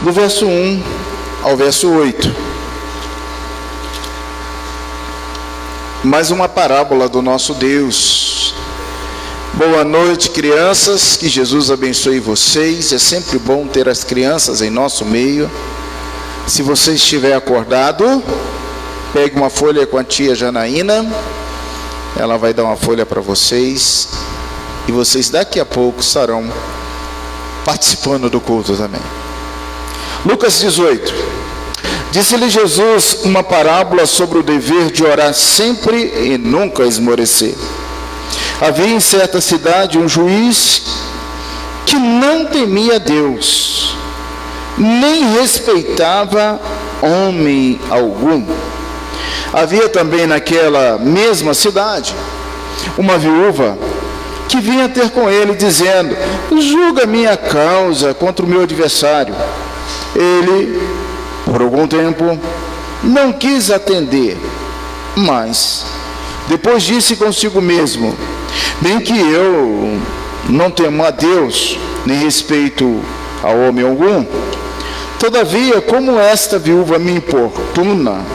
do verso 1 ao verso 8. Mais uma parábola do nosso Deus. Boa noite, crianças, que Jesus abençoe vocês. É sempre bom ter as crianças em nosso meio. Se você estiver acordado, pegue uma folha com a tia Janaína, ela vai dar uma folha para vocês, e vocês daqui a pouco estarão participando do culto também. Lucas 18. Disse-lhe Jesus uma parábola sobre o dever de orar sempre e nunca esmorecer. Havia em certa cidade um juiz que não temia Deus, nem respeitava homem algum. Havia também naquela mesma cidade uma viúva que vinha ter com ele, dizendo: julga minha causa contra o meu adversário. Ele, por algum tempo, não quis atender, mas depois disse consigo mesmo: bem que eu não temo a Deus, nem respeito a homem algum, todavia, como esta viúva me importuna,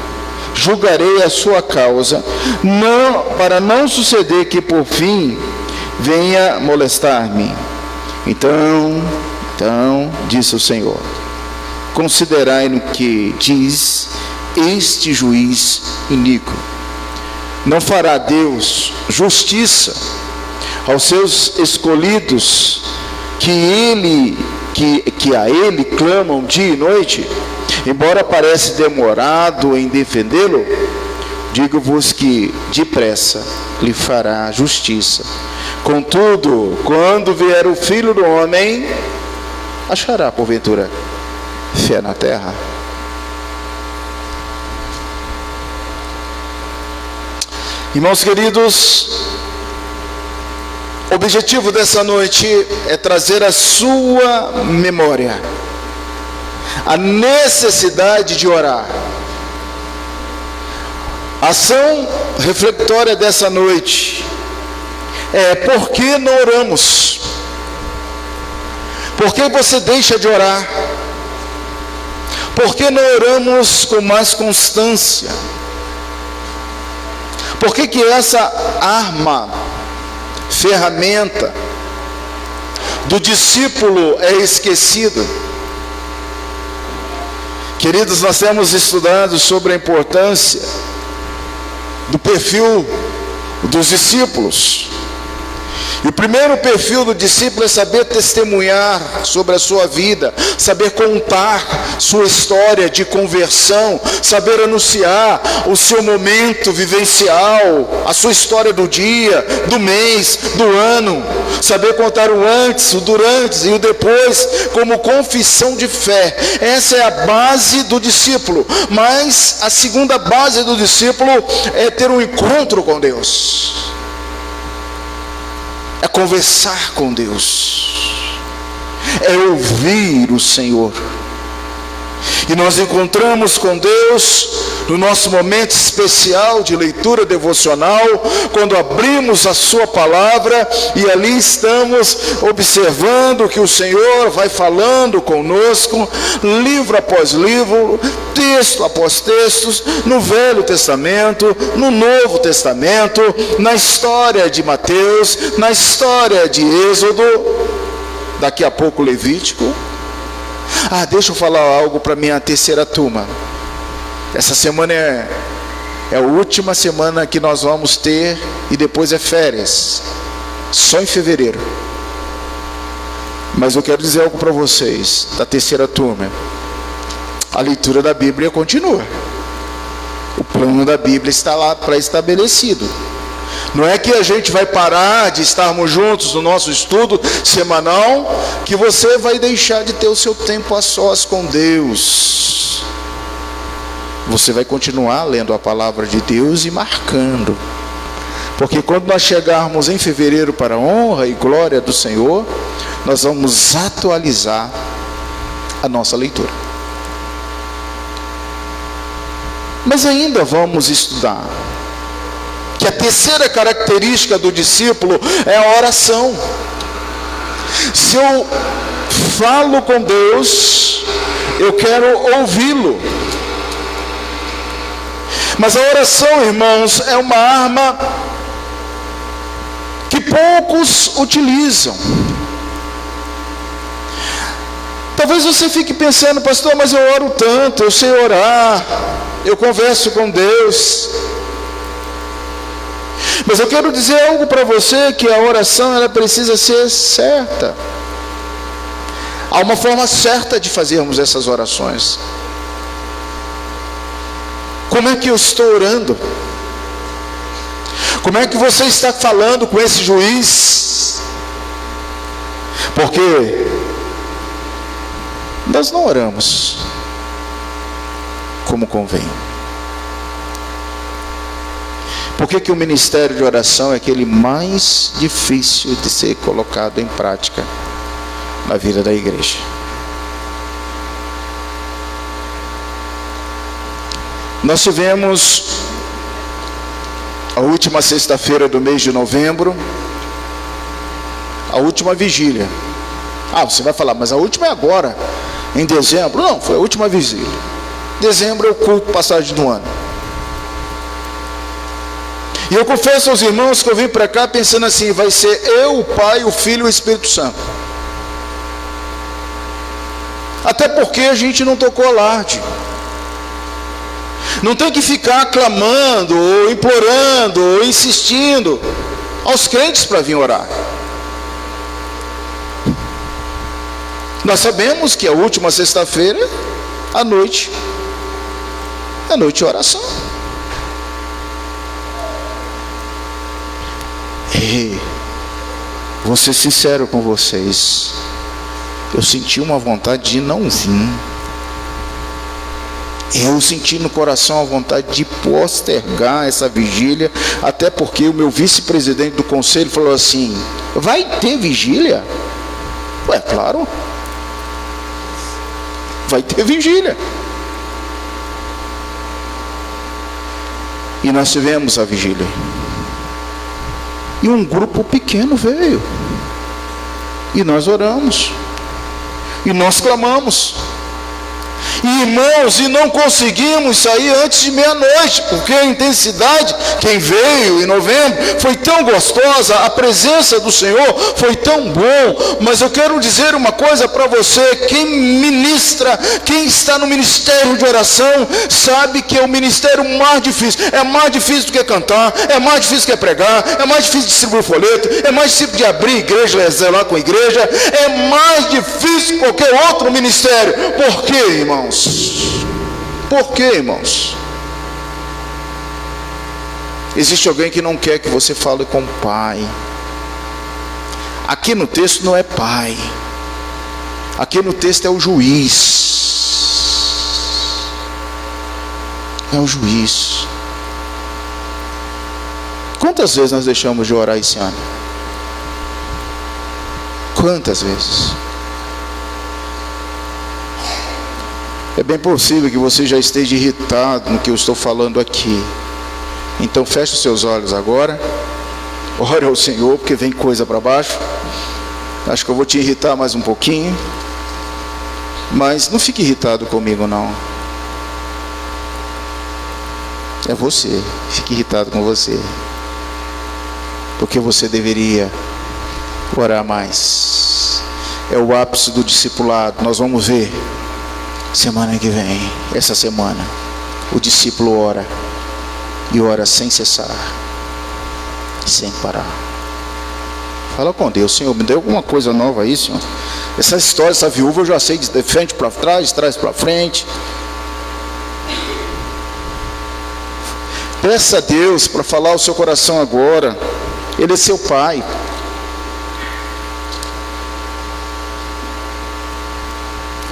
julgarei a sua causa, para não suceder que por fim venha molestar-me. Então, disse o Senhor: considerai no que diz este juiz iníquo. Não fará Deus justiça aos seus escolhidos, que a ele clamam dia e noite, embora parece demorado em defendê-lo? Digo-vos que depressa lhe fará justiça. Contudo, quando vier o Filho do Homem, achará porventura fé na terra? Irmãos queridos, o objetivo dessa noite é trazer à sua memória a necessidade de orar. A ação refletória dessa noite é: por que não oramos? Por que você deixa de orar? Por que não oramos com mais constância? Por que essa arma, ferramenta do discípulo é esquecida? Queridos, nós temos estudado sobre a importância do perfil dos discípulos. E o primeiro perfil do discípulo é saber testemunhar sobre a sua vida, saber contar sua história de conversão, saber anunciar o seu momento vivencial, a sua história do dia, do mês, do ano, saber contar o antes, o durante e o depois, como confissão de fé. Essa é a base do discípulo. Mas a segunda base do discípulo é ter um encontro com Deus, é conversar com Deus, é ouvir o Senhor. E nós encontramos com Deus no nosso momento especial de leitura devocional, quando abrimos a sua palavra e ali estamos observando que o Senhor vai falando conosco, livro após livro, texto após textos, no Velho Testamento, no Novo Testamento, na história de Mateus, na história de Êxodo, daqui a pouco Levítico. Deixa eu falar algo para minha terceira turma. Essa semana é a última semana que nós vamos ter, e depois é férias, só em fevereiro. Mas eu quero dizer algo para vocês, da terceira turma: a leitura da Bíblia continua. O plano da Bíblia está lá pré-estabelecido. Não é que a gente vai parar de estarmos juntos no nosso estudo semanal, que você vai deixar de ter o seu tempo a sós com Deus. Você vai continuar lendo a palavra de Deus e marcando. Porque quando nós chegarmos em fevereiro para a honra e glória do Senhor, nós vamos atualizar a nossa leitura. Mas ainda vamos estudar que a terceira característica do discípulo é a oração. Se eu falo com Deus, eu quero ouvi-lo. Mas a oração, irmãos, é uma arma que poucos utilizam. Talvez você fique pensando, pastor, mas eu oro tanto, eu sei orar, eu converso com Deus. Mas eu quero dizer algo para você, que a oração ela precisa ser certa. Há uma forma certa de fazermos essas orações. Como é que eu estou orando? Como é que você está falando com esse juiz? Porque nós não oramos como convém. Por que o ministério de oração é aquele mais difícil de ser colocado em prática na vida da igreja? Nós tivemos a última sexta-feira do mês de novembro, a última vigília. Você vai falar, mas a última é agora, em dezembro. Não, foi a última vigília. Dezembro é o culto passagem do ano. E eu confesso aos irmãos que eu vim para cá pensando assim, vai ser eu, o Pai, o Filho e o Espírito Santo. Até porque a gente não tocou alarde. Não tem que ficar clamando, ou implorando, ou insistindo aos crentes para vir orar. Nós sabemos que a última sexta-feira, à noite, é noite de oração. E vou ser sincero com vocês, eu senti uma vontade de não vir. Eu senti no coração a vontade de postergar essa vigília, até porque o meu vice-presidente do conselho falou assim, vai ter vigília? Ué, claro, vai ter vigília. E nós tivemos a vigília. E um grupo pequeno veio. E nós oramos. E nós clamamos. Irmãos, e não conseguimos sair antes de meia-noite, porque a intensidade, quem veio em novembro, foi tão gostosa, a presença do Senhor foi tão bom. Mas eu quero dizer uma coisa para você, quem ministra, quem está no ministério de oração, sabe que é o ministério mais difícil. É mais difícil do que cantar, é mais difícil do que pregar, é mais difícil de distribuir folheto, é mais difícil de abrir igreja, zelar com a igreja, é mais difícil que qualquer outro ministério. Por quê, irmãos? Por quê, irmãos? Existe alguém que não quer que você fale com o Pai. Aqui no texto não é Pai. Aqui no texto é o juiz. É o juiz. Quantas vezes nós deixamos de orar esse ano? Quantas vezes? É bem possível que você já esteja irritado no que eu estou falando aqui. Então feche os seus olhos agora. Ore ao Senhor, porque vem coisa para baixo. Acho que eu vou te irritar mais um pouquinho. Mas não fique irritado comigo, não. É você. Fique irritado com você. Porque você deveria orar mais. É o ápice do discipulado. Nós vamos ver semana que vem, essa semana, o discípulo ora, e ora sem cessar, sem parar. Fala com Deus, Senhor, me dê alguma coisa nova aí, Senhor. Essa história, essa viúva eu já sei de frente para trás, de trás para frente. Peça a Deus para falar ao seu coração agora. Ele é seu Pai.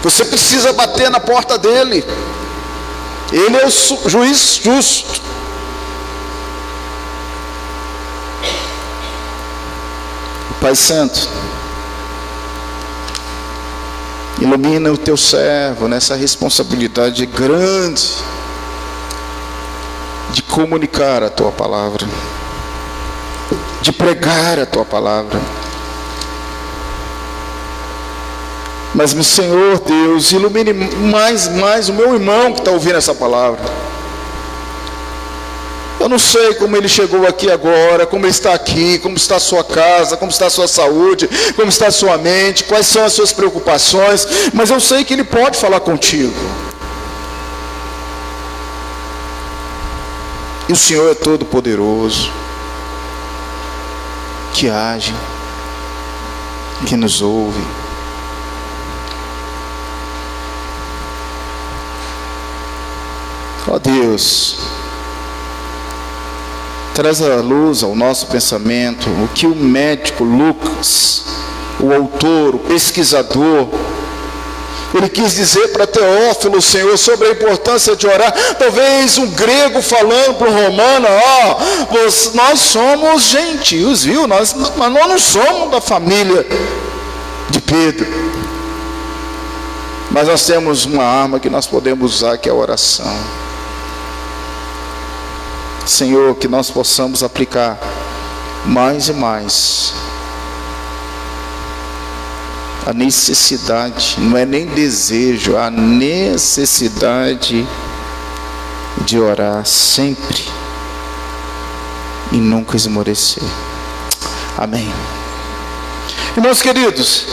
Você precisa bater na porta dele. Ele é o juiz justo. Pai Santo, ilumina o teu servo nessa responsabilidade grande de comunicar a tua palavra, de pregar a tua palavra. Mas, meu Senhor Deus, ilumine mais o meu irmão que está ouvindo essa palavra. Eu não sei como ele chegou aqui agora, como ele está aqui, como está a sua casa, como está a sua saúde, como está a sua mente, quais são as suas preocupações, mas eu sei que ele pode falar contigo. E o Senhor é todo poderoso, que age, que nos ouve. Ó Deus, traz a luz ao nosso pensamento o que o médico Lucas, o autor, o pesquisador, ele quis dizer para Teófilo, Senhor, sobre a importância de orar. Talvez um grego falando para o romano, nós somos gentios, viu? Mas nós não somos da família de Pedro. Mas nós temos uma arma que nós podemos usar, que é a oração. Senhor, que nós possamos aplicar mais e mais a necessidade, não é nem desejo, a necessidade de orar sempre e nunca esmorecer. Amém. Irmãos queridos,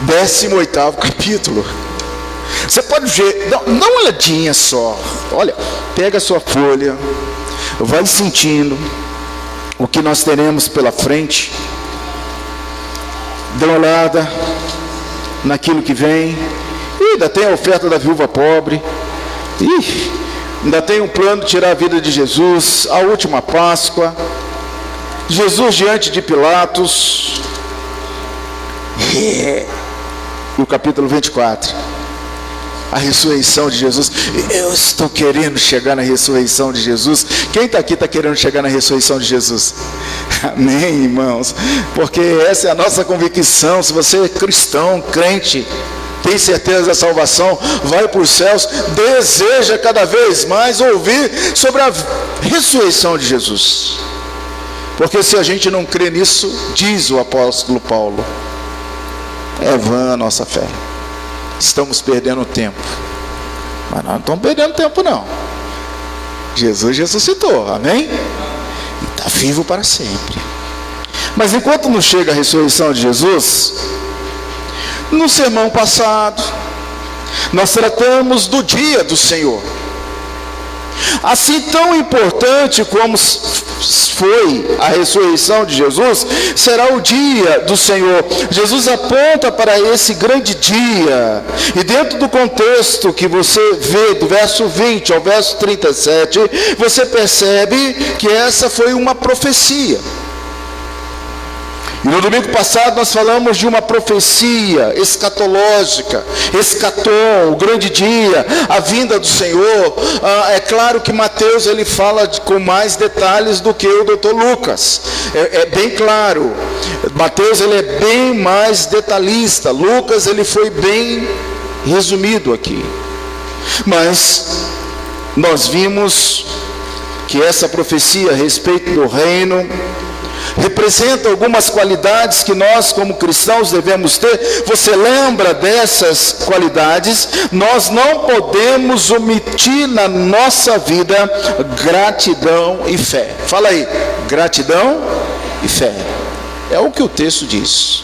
18º capítulo. Você pode ver, dá uma olhadinha só. Olha, pega a sua folha, vai sentindo o que nós teremos pela frente. Dá uma olhada naquilo que vem. Ainda tem a oferta da viúva pobre. Ainda tem um plano de tirar a vida de Jesus, a última Páscoa, Jesus diante de Pilatos. E o capítulo 24, a ressurreição de Jesus. Eu estou querendo chegar na ressurreição de Jesus. Quem está aqui está querendo chegar na ressurreição de Jesus? Amém, irmãos? Porque essa é a nossa convicção. Se você é cristão, crente, tem certeza da salvação, vai para os céus, deseja cada vez mais ouvir sobre a ressurreição de Jesus. Porque se a gente não crê nisso, diz o apóstolo Paulo, é vã a nossa fé. Estamos perdendo tempo. Mas nós não estamos perdendo tempo não. Jesus ressuscitou, amém? E está vivo para sempre. Mas enquanto não chega a ressurreição de Jesus, no sermão passado nós tratamos do dia do Senhor. Assim tão importante como foi a ressurreição de Jesus, será o dia do Senhor. Jesus aponta para esse grande dia, e dentro do contexto que você vê, do verso 20 ao verso 37, você percebe que essa foi uma profecia. E no domingo passado nós falamos de uma profecia escatológica, escatom, o grande dia, a vinda do Senhor. É claro que Mateus ele fala com mais detalhes do que o Dr. Lucas, é bem claro. Mateus ele é bem mais detalhista, Lucas ele foi bem resumido aqui. Mas nós vimos que essa profecia a respeito do reino representa algumas qualidades que nós como cristãos devemos ter. Você lembra dessas qualidades? Nós não podemos omitir na nossa vida gratidão e fé. Fala aí, gratidão e fé. É o que o texto diz.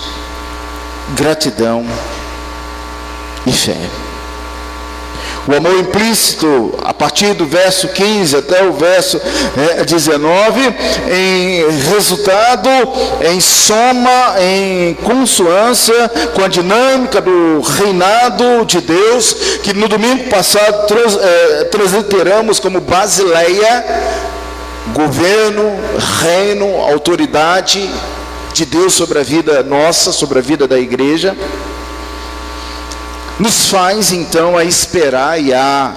Gratidão e fé. O amor implícito, a partir do verso 15 até o verso 19, em resultado, em soma, em consonância com a dinâmica do reinado de Deus, que no domingo passado transliteramos como Basileia, governo, reino, autoridade de Deus sobre a vida nossa, sobre a vida da igreja. Nos faz então a esperar e a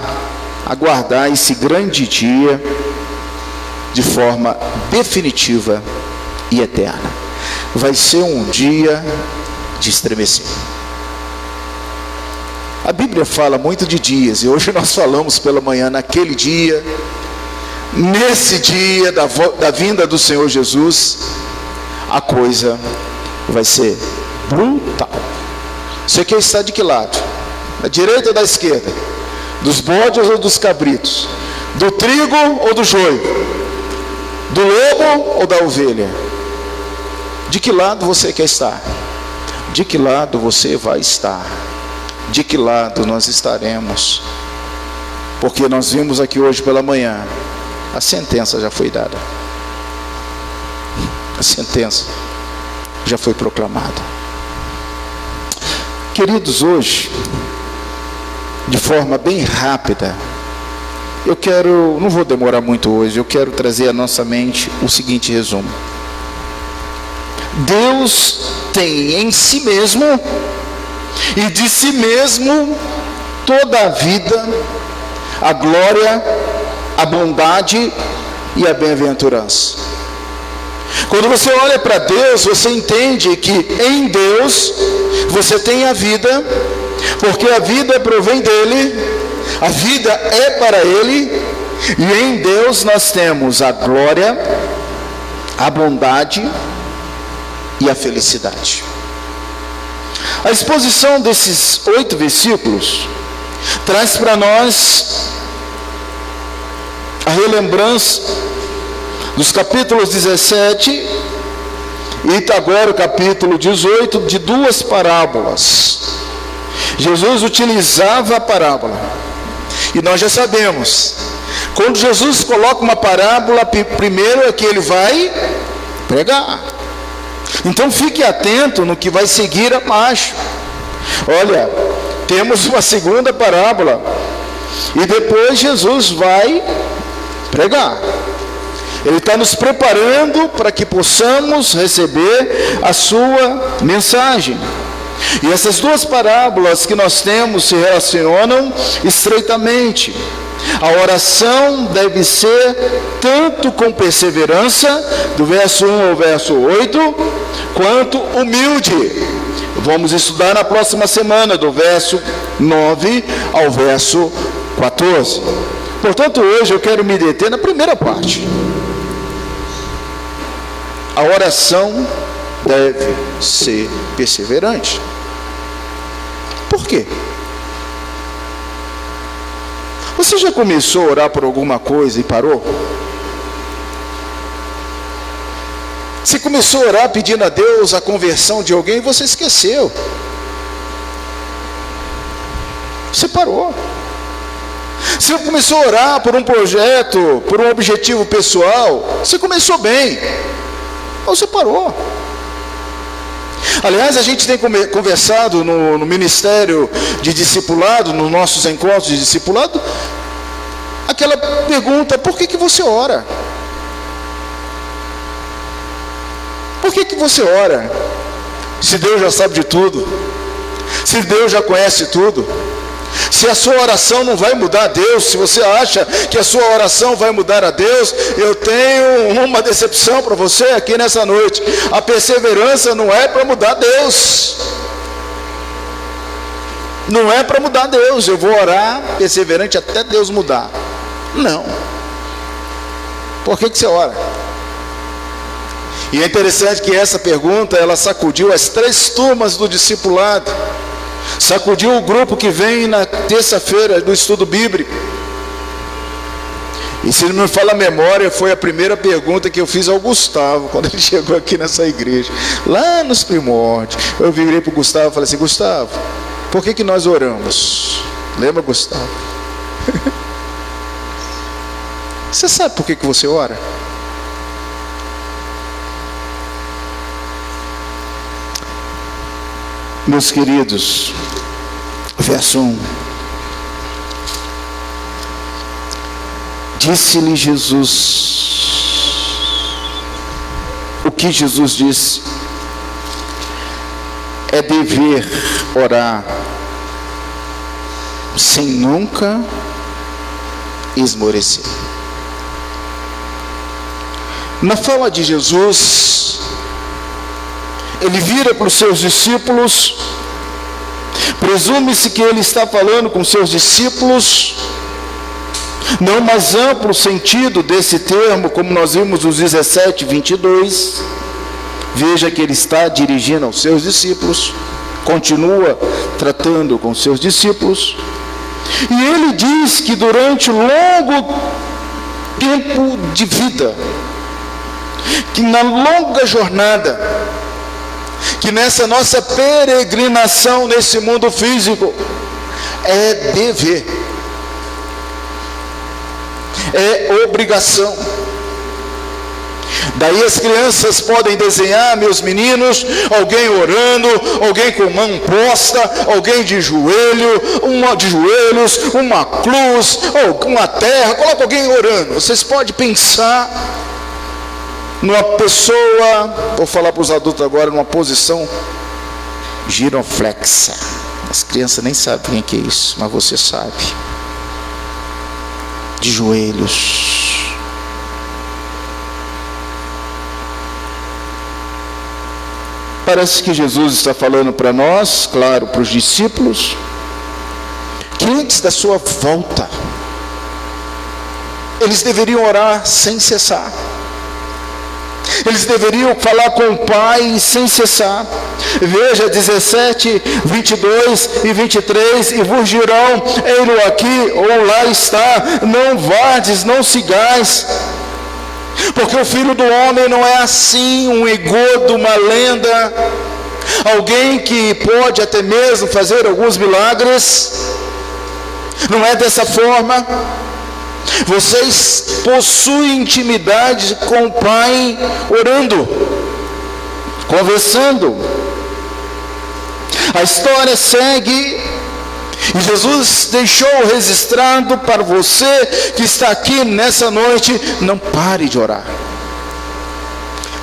aguardar esse grande dia de forma definitiva e eterna. Vai ser um dia de estremecer. A Bíblia fala muito de dias, e hoje nós falamos pela manhã, naquele dia, nesse dia da vinda do Senhor Jesus, a coisa vai ser brutal. Você quer estar de que lado? Da direita ou da esquerda? Dos bodes ou dos cabritos? Do trigo ou do joio? Do lobo ou da ovelha? De que lado você quer estar? De que lado você vai estar? De que lado nós estaremos? Porque nós vimos aqui hoje pela manhã, a sentença já foi dada. A sentença já foi proclamada. Queridos, hoje, de forma bem rápida, não vou demorar muito hoje, eu quero trazer à nossa mente o seguinte resumo. Deus tem em si mesmo, e de si mesmo, toda a vida, a glória, a bondade e a bem-aventurança. Quando você olha para Deus, você entende que em Deus você tem a vida, porque a vida provém dele, a vida é para ele, e em Deus nós temos a glória, a bondade e a felicidade. A exposição desses 8 versículos traz para nós a relembrança dos capítulos 17 e agora o capítulo 18 de 2 parábolas. Jesus utilizava a parábola, e nós já sabemos, quando Jesus coloca uma parábola, primeiro é que ele vai pregar. Então fique atento no que vai seguir abaixo. Olha, temos uma segunda parábola, e depois Jesus vai pregar. Ele está nos preparando para que possamos receber a sua mensagem. E essas 2 parábolas que nós temos se relacionam estreitamente. A oração deve ser tanto com perseverança, do verso 1 ao verso 8, quanto humilde. Vamos estudar na próxima semana, do verso 9 ao verso 14. Portanto, hoje eu quero me deter na primeira parte. A oração deve ser perseverante. Por quê? Você já começou a orar por alguma coisa e parou? Você começou a orar pedindo a Deus a conversão de alguém e você esqueceu. Você parou. Você começou a orar por um projeto, por um objetivo pessoal, você começou bem, mas você parou. Aliás, a gente tem conversado no ministério de discipulado, nos nossos encontros de discipulado, aquela pergunta: por que você ora? Por que você ora? Se Deus já sabe de tudo, se Deus já conhece tudo, se a sua oração não vai mudar a Deus, se você acha que a sua oração vai mudar a Deus, eu tenho uma decepção para você aqui nessa noite. A perseverança não é para mudar Deus. Não é para mudar Deus. Eu vou orar perseverante até Deus mudar. Não. Por que você ora? E é interessante que essa pergunta, ela sacudiu as 3 turmas do discipulado. Sacudiu o grupo que vem na terça-feira do estudo bíblico. E se não me falha a memória, foi a primeira pergunta que eu fiz ao Gustavo, quando ele chegou aqui nessa igreja, lá nos primórdios. Eu virei para o Gustavo e falei assim: Gustavo, por que nós oramos? Lembra, Gustavo? Você sabe por que você ora? Meus queridos, verso 1. Disse-lhe Jesus. O que Jesus disse? É dever orar sem nunca esmorecer. Na fala de Jesus, ele vira para os seus discípulos, presume-se que ele está falando com seus discípulos, não mais amplo sentido desse termo, como nós vimos nos 17, 22, veja que ele está dirigindo aos seus discípulos, continua tratando com seus discípulos. E ele diz que durante o longo tempo de vida, que na longa jornada, que nessa nossa peregrinação nesse mundo físico, é dever, é obrigação. Daí as crianças podem desenhar, meus meninos, alguém orando, alguém com mão posta, alguém de joelhos, uma cruz, ou uma terra, coloca alguém orando. Vocês podem pensar numa pessoa, vou falar para os adultos agora, numa posição giroflexa. As crianças nem sabem o que é isso, mas você sabe. De joelhos. Parece que Jesus está falando para nós, claro, para os discípulos, que antes da sua volta, eles deveriam orar sem cessar. Eles deveriam falar com o Pai sem cessar. Veja 17, 22 e 23, e vos dirão, ei-lo aqui, ou lá está, não vardes, não sigais. Porque o Filho do Homem não é assim, um engodo, uma lenda, alguém que pode até mesmo fazer alguns milagres. Não é dessa forma. Vocês possuem intimidade com o Pai, orando, conversando. A história segue. E Jesus deixou registrado para você que está aqui nessa noite: não pare de orar,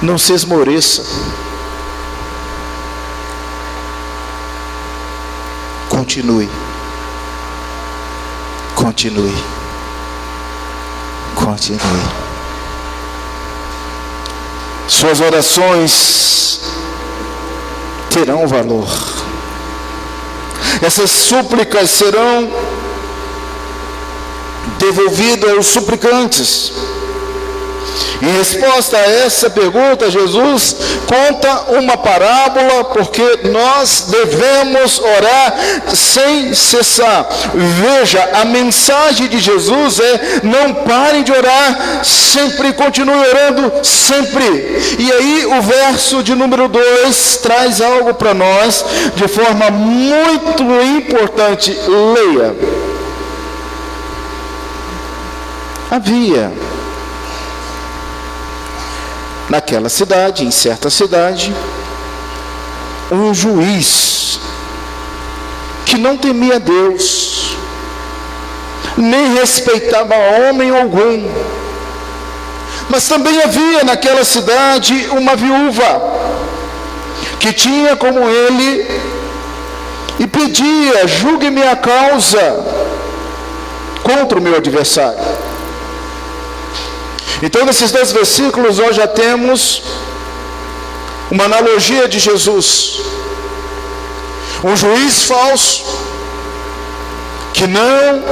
não se esmoreça, continue, continue, continue. Suas orações terão valor. Essas súplicas serão devolvidas aos suplicantes. Em resposta a essa pergunta, Jesus conta uma parábola, porque nós devemos orar sem cessar. Veja, a mensagem de Jesus é: não parem de orar, sempre continue orando, sempre. E aí o verso de número 2 traz algo para nós de forma muito importante. Leia. Havia naquela cidade, em certa cidade, um juiz que não temia Deus, nem respeitava homem algum. Mas também havia naquela cidade uma viúva que tinha como ele e pedia: julgue-me a causa contra o meu adversário. Então, nesses 2 versículos, nós já temos uma analogia de Jesus. Um juiz falso, que não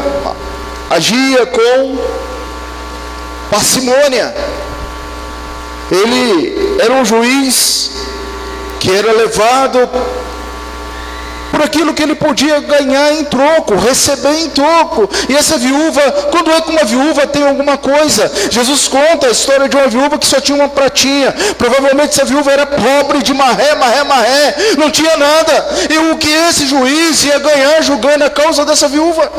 agia com parcimônia. Ele era um juiz que era levado por aquilo que ele podia ganhar em troco, receber em troco. E essa viúva, quando é que uma viúva tem alguma coisa? Jesus conta a história de uma viúva que só tinha uma pratinha. Provavelmente essa viúva era pobre de marré, não tinha nada. E o que esse juiz ia ganhar julgando a causa dessa viúva?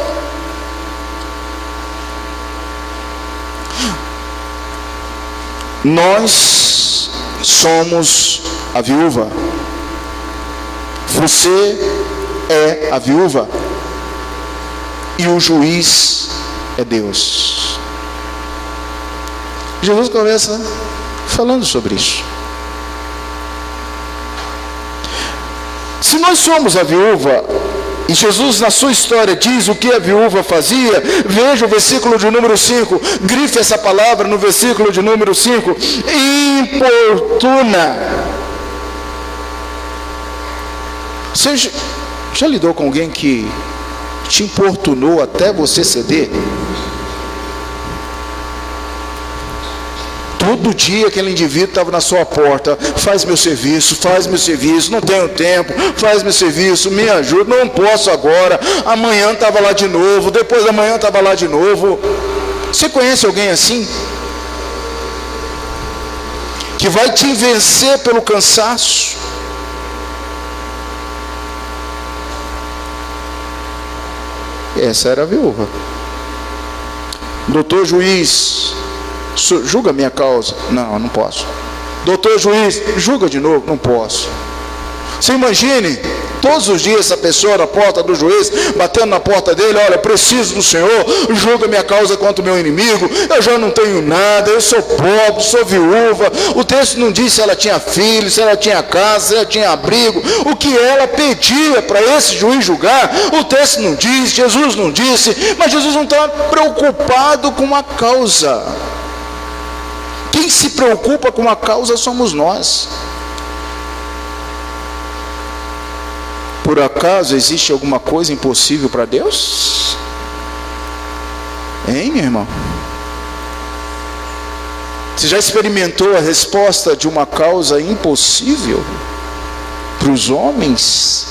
Nós somos a viúva. Você é a viúva. E o juiz é Deus. Jesus começa falando sobre isso. Se nós somos a viúva, e Jesus na sua história diz o que a viúva fazia, veja o versículo de número 5, grife essa palavra no versículo de número 5, importuna. Você já lidou com alguém que te importunou até você ceder? Tu Todo dia aquele indivíduo estava na sua porta: faz meu serviço, não tenho tempo, faz meu serviço, me ajuda, não posso agora, amanhã estava lá de novo, depois da manhã estava lá de novo. Você conhece alguém assim? Que vai te vencer pelo cansaço? Essa era a viúva. Doutor juiz, julga minha causa. Não, não posso. Doutor juiz, julga de novo. Não posso. Você imagine, todos os dias essa pessoa na porta do juiz, batendo na porta dele: olha, preciso do Senhor, julga minha causa contra o meu inimigo, eu já não tenho nada, eu sou pobre, sou viúva. O texto não diz se ela tinha filhos, se ela tinha casa, se ela tinha abrigo, o que ela pedia para esse juiz julgar. O texto não diz, Jesus não disse, mas Jesus não está preocupado com a causa. Quem se preocupa com a causa somos nós. Por acaso existe alguma coisa impossível para Deus? Hein, meu irmão? Você já experimentou a resposta de uma causa impossível para os homens,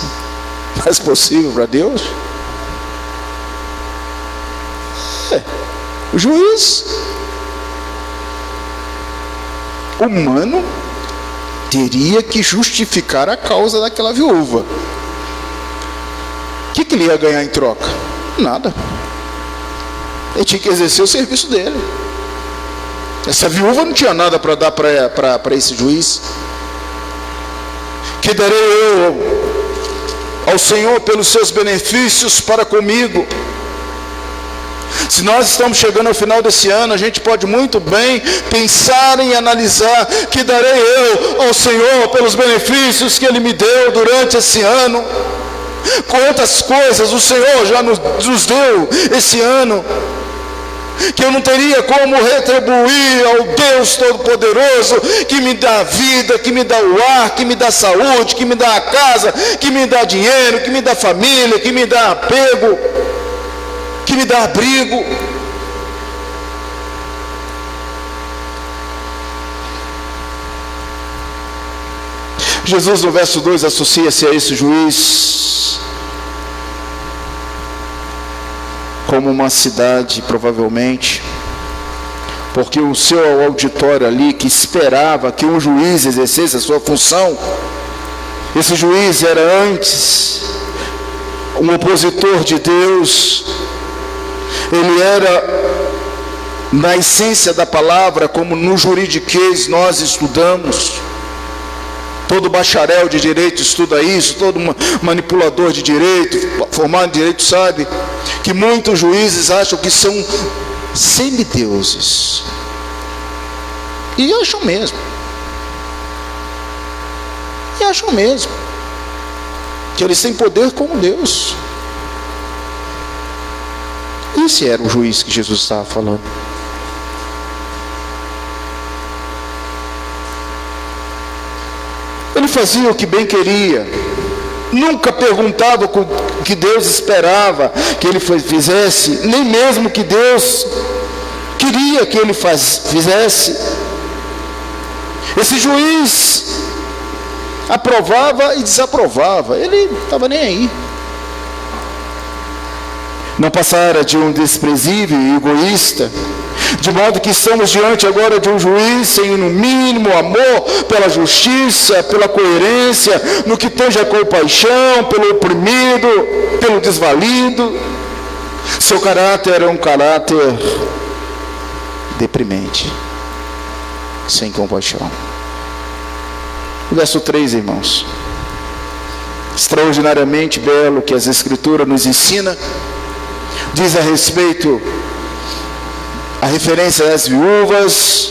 mas possível para Deus? O juiz humano teria que justificar a causa daquela viúva. O que ele ia ganhar em troca? Nada. Ele tinha que exercer o serviço dele. Essa viúva não tinha nada para dar para esse juiz. Que darei eu ao Senhor pelos seus benefícios para comigo? Se nós estamos chegando ao final desse ano, a gente pode muito bem pensar em analisar: que darei eu ao Senhor pelos benefícios que Ele me deu durante esse ano? Quantas coisas o Senhor já nos deu esse ano, que eu não teria como retribuir ao Deus Todo-Poderoso, que me dá a vida, que me dá o ar, que me dá saúde, que me dá a casa, que me dá dinheiro, que me dá família, que me dá apego, que me dá abrigo. Jesus, no verso 2, associa-se a esse juiz como uma cidade, provavelmente, porque o seu auditório ali, que esperava que um juiz exercesse a sua função, esse juiz era antes um opositor de Deus. Ele era, na essência da palavra, como no juridiquês nós estudamos. Todo bacharel de direito estuda isso, todo manipulador de direito, formado em direito, sabe que muitos juízes acham que são semideuses. E acham mesmo. Que eles têm poder como Deus. Esse era o juiz que Jesus estava falando. Ele fazia o que bem queria, nunca perguntava o que Deus esperava que ele fizesse, nem mesmo o que Deus queria que ele fizesse. Esse juiz aprovava e desaprovava, ele não estava nem aí. Não passara de um desprezível e egoísta, de modo que estamos diante agora de um juiz sem no mínimo amor pela justiça, pela coerência, no que tange a compaixão, pelo oprimido, pelo desvalido. Seu caráter era um caráter deprimente, sem compaixão. Verso 3, irmãos, extraordinariamente belo, que as Escrituras nos ensina, diz a respeito, a referência às viúvas,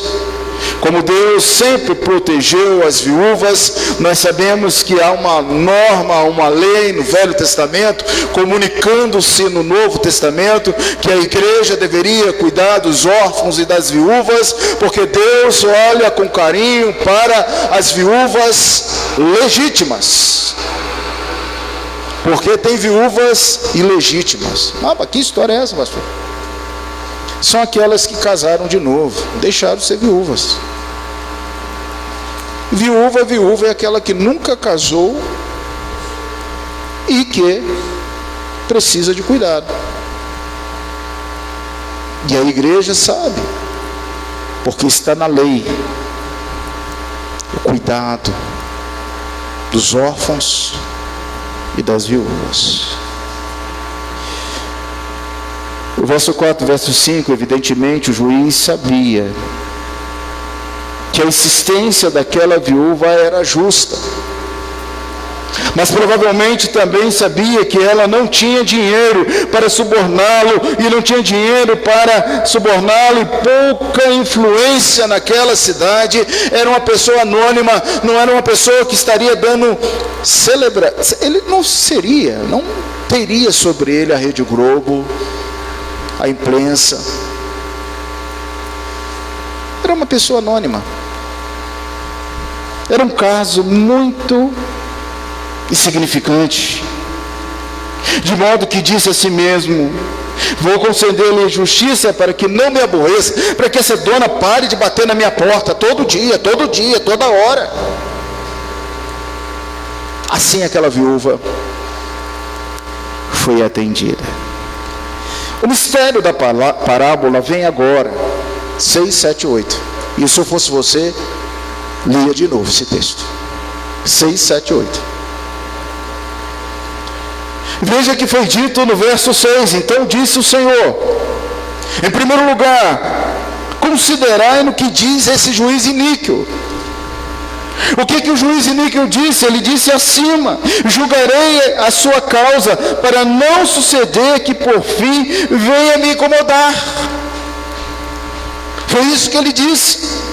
como Deus sempre protegeu as viúvas. Nós sabemos que há uma norma, uma lei no Velho Testamento, comunicando-se no Novo Testamento, que a igreja deveria cuidar dos órfãos e das viúvas, porque Deus olha com carinho para as viúvas legítimas. Porque tem viúvas ilegítimas. Que história é essa, pastor? São aquelas que casaram de novo, deixaram de ser viúvas. Viúva é aquela que nunca casou e que precisa de cuidado. E a igreja sabe, porque está na lei, o cuidado dos órfãos e das viúvas. O verso 4, verso 5, evidentemente o juiz sabia que a insistência daquela viúva era justa, mas provavelmente também sabia que ela não tinha dinheiro para suborná-lo, e não tinha dinheiro para suborná-lo, e pouca influência naquela cidade. Era uma pessoa anônima, não era uma pessoa que estaria dando ele não teria sobre ele a Rede Globo, a imprensa. Era uma pessoa anônima. Era um caso muito insignificante, de modo que disse a si mesmo: vou conceder-lhe justiça para que não me aborreça, para que essa dona pare de bater na minha porta todo dia, toda hora. Assim aquela viúva foi atendida. O mistério da parábola vem agora, 6, 7, 8. E se eu fosse você, lia de novo esse texto. 6, 7, 8. Veja que foi dito no verso 6: então disse o Senhor, em primeiro lugar, considerai no que diz esse juiz iníquo. O que o juiz iníquo disse? Ele disse acima: julgarei a sua causa, para não suceder que por fim venha me incomodar. Foi isso que ele disse.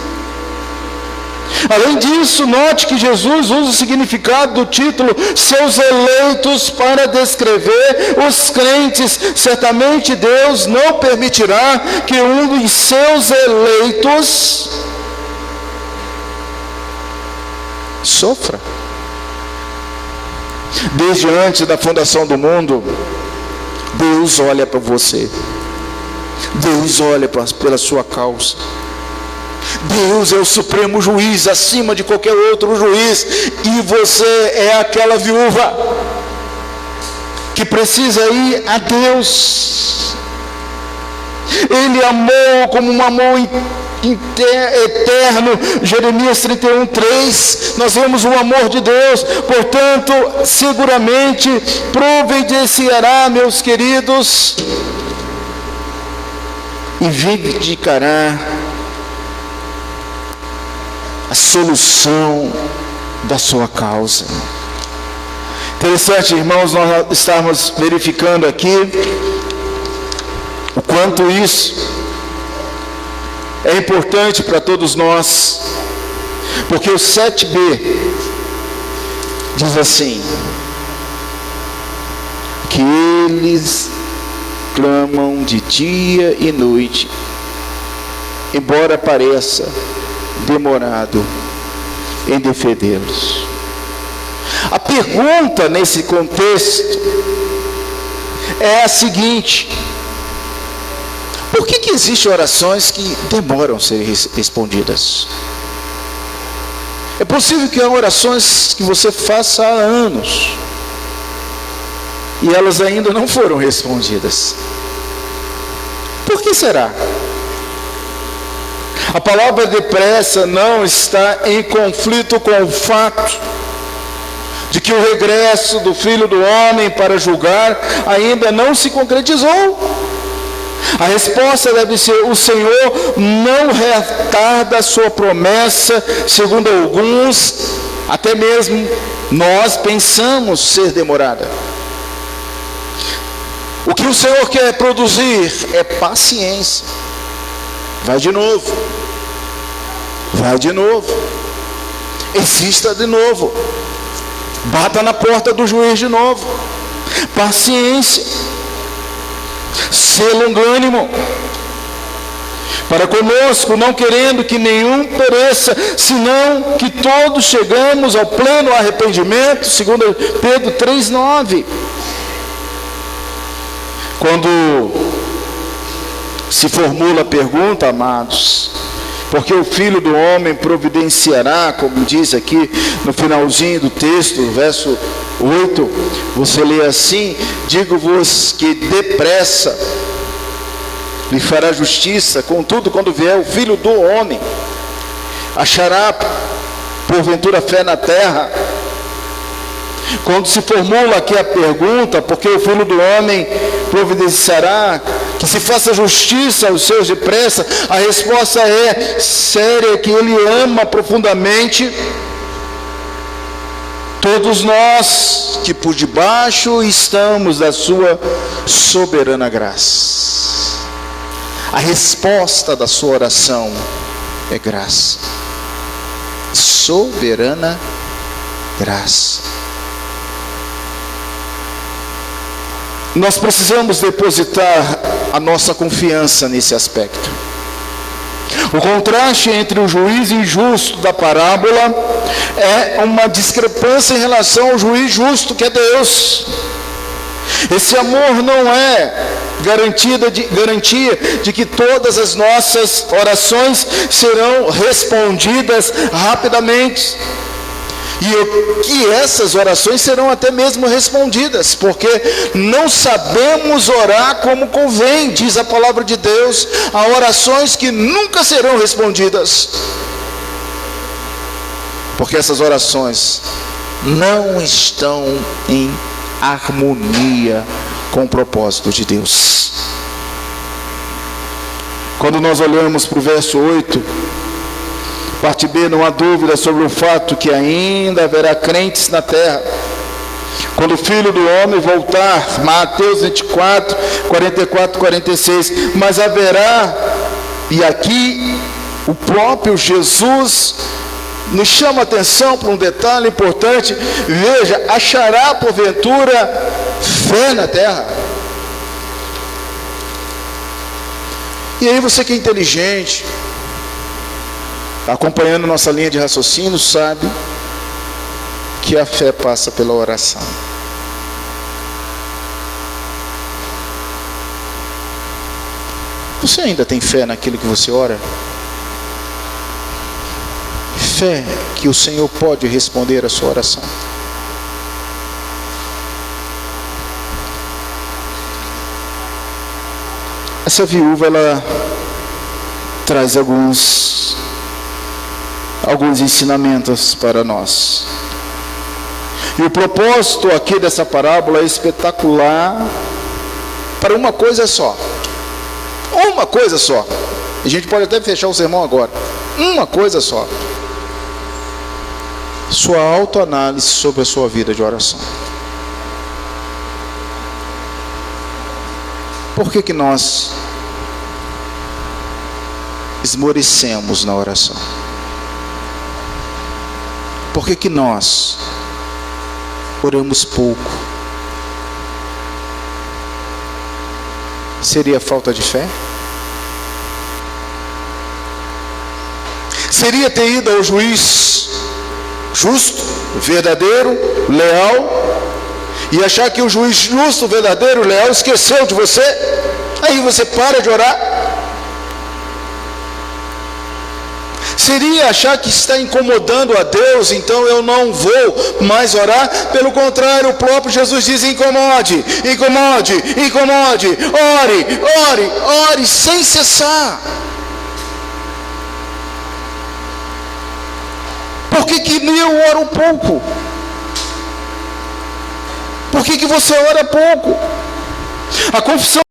Além disso, note que Jesus usa o significado do título seus eleitos para descrever os crentes. Certamente Deus não permitirá que um dos seus eleitos sofra. Desde antes da fundação do mundo, Deus olha para você, Deus olha pela sua causa. Deus é o supremo juiz, acima de qualquer outro juiz, e você é aquela viúva que precisa ir a Deus. Ele amou como um amor eterno. Jeremias 31, 3, nós vemos o amor de Deus. Portanto, seguramente providenciará, meus queridos, e vindicará a solução da sua causa. Interessante, irmãos, nós estamos verificando aqui o quanto isso é importante para todos nós, porque o 7b diz assim: que eles clamam de dia e noite, embora pareça demorado em defendê-los. A pergunta nesse contexto é a seguinte: por que existem orações que demoram a ser respondidas? É possível que há orações que você faça há anos e elas ainda não foram respondidas. Por que será? A palavra depressa não está em conflito com o fato de que o regresso do Filho do Homem para julgar ainda não se concretizou. A resposta deve ser: o Senhor não retarda a sua promessa, segundo alguns, até mesmo nós pensamos ser demorada. O que o Senhor quer produzir é paciência. Vai de novo. Vai de novo. Insista de novo. Bata na porta do juiz de novo. Paciência. Ser longânimo para conosco, não querendo que nenhum pereça, senão que todos chegamos ao pleno arrependimento, segundo Pedro 3,9. Quando se formula a pergunta, amados, porque o Filho do Homem providenciará, como diz aqui no finalzinho do texto, verso 8, você lê assim: digo-vos que depressa lhe fará justiça, contudo, quando vier o Filho do Homem, achará porventura fé na terra? Quando se formula aqui a pergunta, porque o Filho do Homem providenciará que se faça justiça aos seus depressa, a resposta é séria, que Ele ama profundamente todos nós que por debaixo estamos da sua soberana graça. A resposta da sua oração é graça, soberana graça. Nós precisamos depositar a nossa confiança nesse aspecto. O contraste entre o juiz injusto da parábola é uma discrepância em relação ao juiz justo, que é Deus. Esse amor não é garantia de que todas as nossas orações serão respondidas rapidamente. E que essas orações serão até mesmo respondidas, porque não sabemos orar como convém, diz a palavra de Deus. Há orações que nunca serão respondidas, porque essas orações não estão em harmonia com o propósito de Deus. Quando nós olhamos para o verso 8, parte B, não há dúvida sobre o fato que ainda haverá crentes na terra quando o Filho do Homem voltar. Mateus 24, 44, 46. Mas haverá, e aqui o próprio Jesus nos chama a atenção para um detalhe importante. Veja, achará porventura fé na terra? E aí você que é inteligente, acompanhando nossa linha de raciocínio, sabe que a fé passa pela oração. Você ainda tem fé naquilo que você ora? Fé que o Senhor pode responder a sua oração? Essa viúva, ela traz alguns ensinamentos para nós. E o propósito aqui dessa parábola é espetacular para uma coisa só. Uma coisa só. A gente pode até fechar o sermão agora. Uma coisa só. Sua autoanálise sobre a sua vida de oração. Por que nós esmorecemos na oração? Por que nós oramos pouco? Seria falta de fé? Seria ter ido ao juiz justo, verdadeiro, leal, e achar que o juiz justo, verdadeiro, leal esqueceu de você? Aí você para de orar? Seria achar que está incomodando a Deus, então eu não vou mais orar? Pelo contrário, o próprio Jesus diz: incomode, incomode, incomode, ore, ore, ore, sem cessar. Por que eu oro pouco? Por que você ora pouco? A confissão